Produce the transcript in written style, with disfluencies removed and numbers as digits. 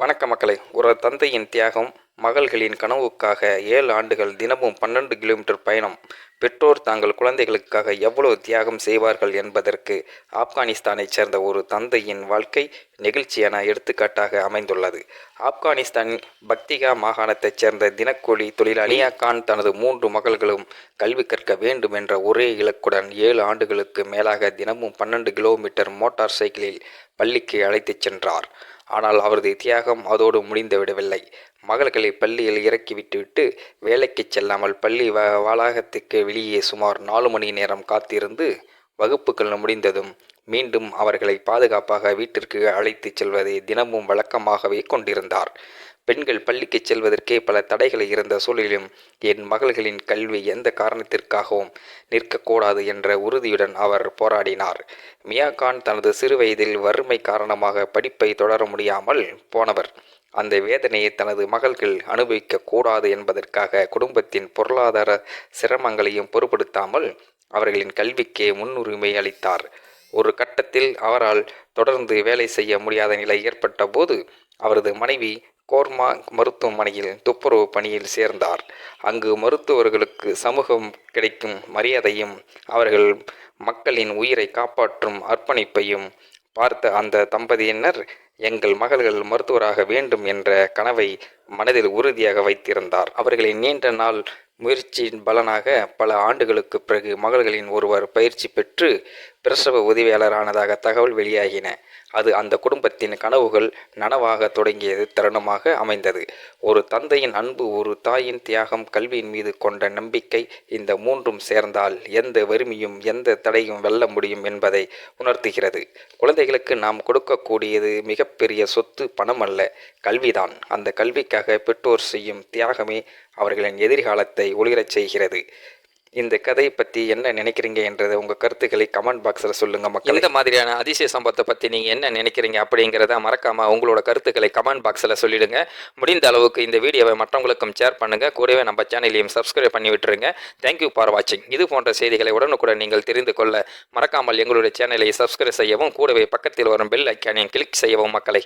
வணக்க மக்களே. ஒரு தந்தையின் தியாகம், மகள்களின் கனவுக்காக 7 ஆண்டுகள் தினமும் 12 கிலோமீட்டர் பயணம். பெற்றோர் தங்கள் குழந்தைகளுக்காக எவ்வளவு தியாகம் செய்வார்கள் என்பதற்கு ஆப்கானிஸ்தானைச் சேர்ந்த ஒரு தந்தையின் வாழ்க்கை நெகிழ்ச்சியான எடுத்துக்காட்டாக அமைந்துள்ளது. ஆப்கானிஸ்தானின் பக்திகா மாகாணத்தைச் சேர்ந்த தினக்கூலி தொழிலாளி மியா கான் தனது 3 மகள்களும் கல்வி கற்க வேண்டும் என்ற ஒரே இலக்குடன் 7 ஆண்டுகளுக்கு மேலாக தினமும் 12 கிலோமீட்டர் மோட்டார் சைக்கிளில் பள்ளிக்கு அழைத்துச் சென்றார். ஆனால் அவரது தியாகம் அதோடு முடிந்துவிடவில்லை. மகள்களை பள்ளியில் இறக்கிவிட்டுவிட்டு வேலைக்கு செல்லாமல் பள்ளி வளாகத்துக்கு வெளியே சுமார் 4 மணி நேரம் காத்திருந்து வகுப்புகள் முடிந்ததும் மீண்டும் அவர்களை பாதுகாப்பாக வீட்டிற்கு அழைத்துச் செல்வதை தினமும் வழக்கமாகவே கொண்டிருந்தார். பெண்கள் பள்ளிக்கு செல்வதற்கே பல தடைகள் இருந்த சூழலிலும் என் மகள்களின் கல்வி எந்த காரணத்திற்காகவும் நிற்கக்கூடாது என்ற உறுதியுடன் அவர் போராடினார். மியா கான் தனது சிறுவயதில் வறுமை காரணமாக படிப்பை தொடர முடியாமல் போனவர். அந்த வேதனையை தனது மகள்கள் அனுபவிக்க கூடாது என்பதற்காக குடும்பத்தின் பொருளாதார சிரமங்களையும் பொருட்படுத்தாமல் அவர்களின் கல்விக்கே முன்னுரிமை அளித்தார். ஒரு கட்டத்தில் அவரால் தொடர்ந்து வேலை செய்ய முடியாத நிலை ஏற்பட்ட போது அவரது மனைவி கோர்மா மருத்துவமனையில் துப்புரவு பணியில் சேர்ந்தார். அங்கு மருத்துவர்களுக்கு சமூகம் கிடைக்கும் மரியாதையும் அவர்கள் மக்களின் உயிரை காப்பாற்றும் அர்ப்பணிப்பையும் பார்த்த அந்த தம்பதியினர் எங்கள் மகள்கள் மருத்துவராக வேண்டும் என்ற கனவை மனதில் உறுதியாக வைத்திருந்தார். அவர்களின் நீண்ட நாள் முயற்சியின் பலனாக பல ஆண்டுகளுக்கு பிறகு மகள்களின் ஒருவர் பயிற்சி பெற்று பிரசவ உதவியாளரானதாக தகவல் வெளியாகின. அது அந்த குடும்பத்தின் கனவுகள் நனவாக தொடங்கிய தருணமாக அமைந்தது. ஒரு தந்தையின் அன்பு, ஒரு தாயின் தியாகம், கல்வியின் மீது கொண்ட நம்பிக்கை, இந்த மூன்றும் சேர்ந்தால் எந்த வறுமையும் எந்த தடையும் வெல்ல முடியும் என்பதை உணர்த்துகிறது. குழந்தைகளுக்கு நாம் கொடுக்கக்கூடியது மிகப்பெரிய சொத்து பணம் அல்ல, கல்விதான். அந்த கல்விக்காக பெற்றோர் செய்யும் தியாகமே அவர்களின் எதிர்காலத்தை ஒளிரச் செய்கிறது. இந்த கதை பற்றி என்ன நினைக்கிறீங்க என்றதை உங்கள் கருத்துக்களை கமெண்ட் பாக்ஸில் சொல்லுங்கள் மக்கள். இந்த மாதிரியான அதிசய சம்பவத்தை பற்றி நீங்கள் என்ன நினைக்கிறீங்க அப்படிங்கிறத மறக்காமல் உங்களோட கருத்துக்களை கமெண்ட் பாக்ஸில் சொல்லிடுங்க. முடிந்த அளவுக்கு இந்த வீடியோவை மற்றவங்களுக்கும் ஷேர் பண்ணுங்கள். கூடவே நம்ம சேனலையும் சப்ஸ்கிரைப் பண்ணி விட்டுருங்க. தேங்க்யூ ஃபார் வாட்சிங். இது போன்ற செய்திகளை உடனுக்குடன் நீங்கள் தெரிந்து கொள்ள மறக்காமல் எங்களுடைய சேனலை சப்ஸ்கிரைப் செய்யவும், கூடவே பக்கத்தில் வரும் பெல் ஐக்கானையும் கிளிக் செய்யவும் மக்களை.